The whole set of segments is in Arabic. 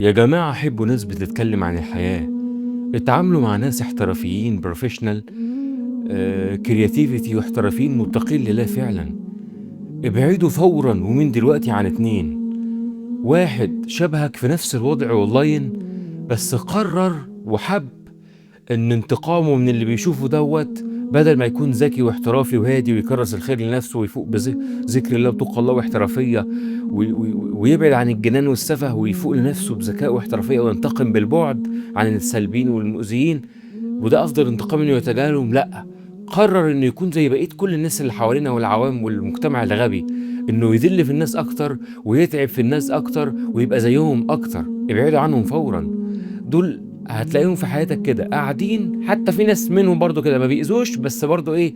يا جماعة حبوا ناس بتتكلم عن الحياة. اتعاملوا مع ناس احترافيين بروفيشنال، كرياتيفيتي واحترافيين متقين لله فعلا. ابعدوا فورا ومن دلوقتي عن اتنين. واحد شبهك في نفس الوضع اونلاين، بس قرر وحب ان انتقامه من اللي بيشوفه بدل ما يكون ذكي واحترافي وهادي ويكرس الخير لنفسه ويفوق بذكر الله وتقى الله واحترافية، ويبعد عن الجنان والسفه ويفوق لنفسه بذكاء واحترافية وينتقم بالبعد عن السلبيين والمؤذيين، وده افضل انتقام انه يتجاهلهم. لا، قرر انه يكون زي بقية كل الناس اللي حوالينا والعوام والمجتمع الغبي، انه يذل في الناس اكتر ويتعب في الناس اكتر ويبقى زيهم اكتر. ابعدوا عنهم فورا. دول هتلاقيهم في حياتك كده قاعدين، حتى في ناس منهم برضو كده ما بيأذوش، بس برضو ايه،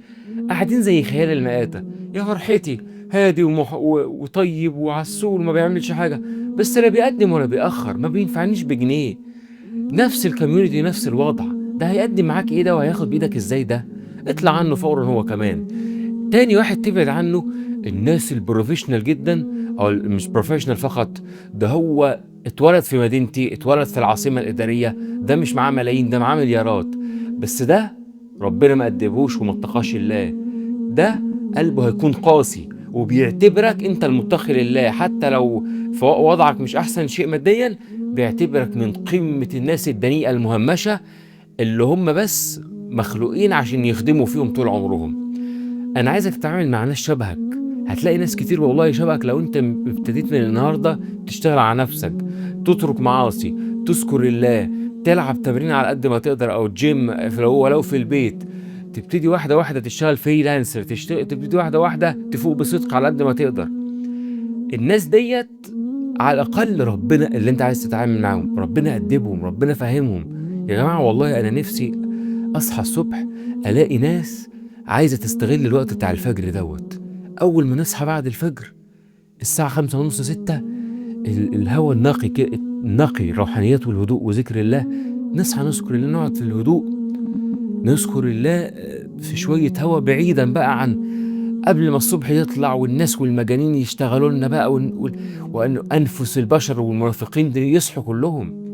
قاعدين زي خيال المآتة. يا فرحتي، هادي وطيب وعسول وما بيعملش حاجة، بس لا بيقدم ولا بيأخر، ما بينفعنيش بجنيه. نفس الكوميونتي نفس الوضع، ده هيقدم معاك ايه؟ ده وهياخد بايدك ازاي؟ ده اطلع عنه فورا هو كمان. تاني واحد تبعد عنه الناس البروفيشنال جدا، او مش بروفيشنال فقط، ده هو اتولد في مدينتي، اتولد في العاصمة الإدارية، ده مش معاه ملايين، ده معاه مليارات، بس ده ربنا ما أدبوش وما اتقاش الله. ده قلبه هيكون قاسي وبيعتبرك انت المتقي لله، حتى لو في وضعك مش احسن شيء ماديا، بيعتبرك من قمة الناس الدنيئة المهمشة اللي هم بس مخلوقين عشان يخدموا فيهم طول عمرهم. انا عايزك تتعامل مع ناس شبهك. هتلاقي ناس كتير والله شبهك لو انت ابتديت من النهارده تشتغل على نفسك، تترك معاصي، تذكر الله، تلعب تمرين على قد ما تقدر او جيم ولو في البيت، تبتدي واحده واحده تشتغل فريلانسر، تبتدي واحده واحده تفوق بصدق على قد ما تقدر. الناس ديت على الاقل ربنا اللي انت عايز تتعامل معاهم، ربنا أدبهم، ربنا فهمهم. يا جماعه والله انا نفسي اصحى الصبح الاقي ناس عايزه تستغل الوقت بتاع الفجر اول ما نصحى بعد الفجر الساعه 5:30 6، الهواء النقي النقي، روحانيات والهدوء وذكر الله. نصحى نذكر الله، نقعد في الهدوء نذكر الله، في شويه هواء بعيدا بقى عن قبل ما الصبح يطلع والناس والمجانين يشتغلوا لنا بقى، وان انفس البشر والمنافقين دي يصحوا كلهم.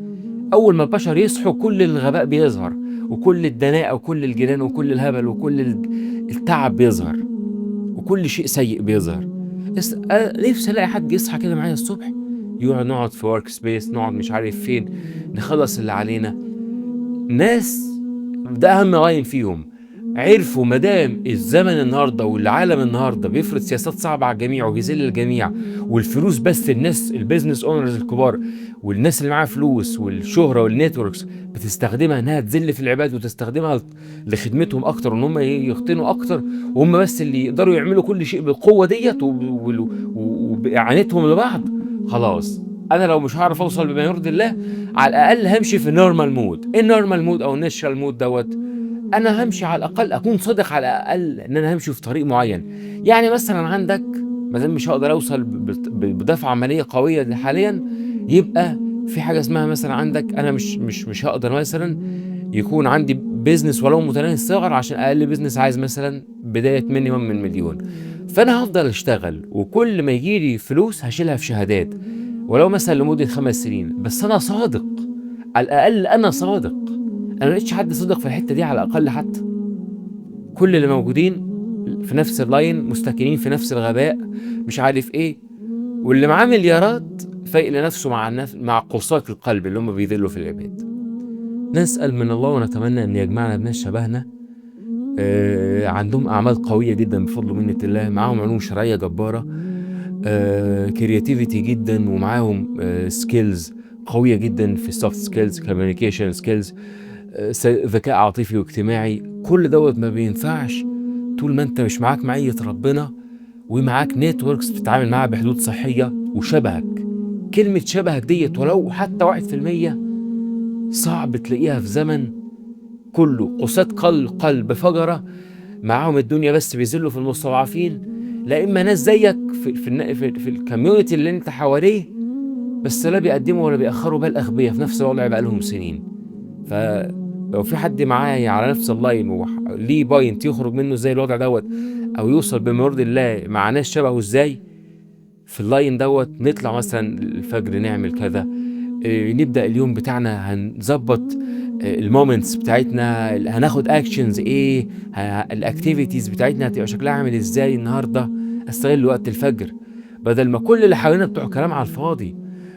اول ما البشر يصحوا كل الغباء بيظهر، وكل الدناءة وكل الجنان وكل الهبل وكل التعب بيظهر، وكل شيء سيء بيظهر. نفسي الاقي حد يصحى كده معايا الصبح، نقعد في ورك سبيس، نقعد مش عارف فين، نخلص اللي علينا. ناس ده اهم لاين فيهم، عرفوا مدام الزمن النهارده والعالم النهارده بيفرض سياسات صعبه على الجميع وبيذل الجميع، والفلوس بس الناس البيزنس اونرز الكبار والناس اللي معاها فلوس والشهره والنتوركس بتستخدمها انها تذل في العباد وتستخدمها لخدمتهم اكتر، ان هم يختنوا اكتر، وهم بس اللي يقدروا يعملوا كل شيء بالقوه ديت وباعانتهم لبعض. خلاص، انا لو مش هعرف اوصل بما يرضي الله، على الاقل همشي في النورمال مود. ايه النورمال مود او الناتشرال مود انا همشي على الاقل اكون صادق، على الاقل ان انا همشي في طريق معين. يعني مثلا عندك، ما دام مش هقدر اوصل بدفعه عمليه قويه حاليا، يبقى في حاجه اسمها مثلا عندك، انا مش هقدر مثلا يكون عندي بيزنس ولو متناهي الصغر، عشان اقل بيزنس عايز مثلا بدايه مينيمم من مليون. فانا هفضل اشتغل وكل ما يجي لي فلوس هشيلها في شهادات، ولو مثلا لمده 5 سنين، بس انا صادق. على الاقل انا صادق. انا ما لقيتش حد صادق في الحته دي على الاقل. حتى كل اللي موجودين في نفس اللاين مستكينين في نفس الغباء، مش عارف ايه، واللي معاه مليارات فايق لنفسه مع الناس، مع قساة القلب اللي هم بيذلوا في العباد. نسأل من الله ونتمنى ان يجمعنا بناس شبهنا، عندهم اعمال قويه جدا بفضل ومنه الله، معاهم علوم شرعيه جباره، كرياتيفيتي جدا، ومعاهم سكيلز قويه جدا في السوفت سكيلز، كوميونيكيشن سكيلز، ذكاء عاطفي واجتماعي. كل ما بينفعش طول ما انت مش معاك معية ربنا ومعاك نتوركس بتتعامل معاها بحدود صحية وشبهك. كلمة شبهك ديت ولو حتى 1% صعب تلاقيها في زمن كله قساة قلب فجرة معاهم الدنيا بس بيذلوا في المستضعفين، لا إما ناس زيك في الكوميونتي اللي انت حواليه، بس لا بيقدموا ولا بيأخروا، بل أغبياء في نفس الوضع بقالهم سنين. فلو في حد معايا على نفس اللاين وليه بوينت يخرج منه ازاي الوضع او يوصل بما يرضي الله مع ناس شبهه ازاي في اللاين نطلع مثلا الفجر نعمل كذا، نبدأ اليوم بتاعنا، هنظبط المومنتس بتاعتنا، هناخد اكشنز ايه، الاكتيفيتيز بتاعتنا هتبقى شكلها عامل ازاي النهارده. استغل وقت الفجر، بدل ما كل اللي حوالينا بتوع كلام على الفاضي،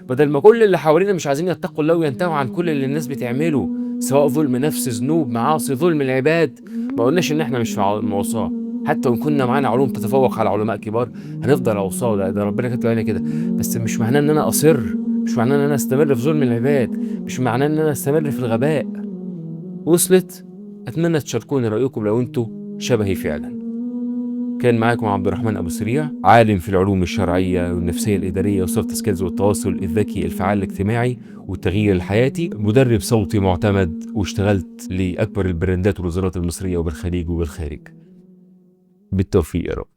بدل ما كل اللي حوالينا مش عايزين يتقوا الله وينتهوا عن كل اللي الناس بتعمله، سواء ظلم نفس، ذنوب، معاصي، ظلم العباد. ما قلناش ان احنا مش في عصاه، حتى وان كنا معانا علوم تتفوق على علماء كبار هنفضل عصاه، ده ربنا كاتب علينا كده. بس مش معناه ان انا اصر، مش معناه ان انا استمر في ظلم العباد، مش معناه ان انا استمر في الغباء. وصلت؟ اتمنى تشاركوني رايكم لو انتوا شبهي فعلا. كان معاكم عبد الرحمن ابو سريع، عالم في العلوم الشرعيه والنفسيه الاداريه والسوفت سكيلز والتواصل الذكي الفعال الاجتماعي والتغيير الحياتي، مدرب صوتي معتمد، واشتغلت لاكبر البراندات والوزارات المصريه وبالخليج وبالخارج. بالتوفيق يا رب.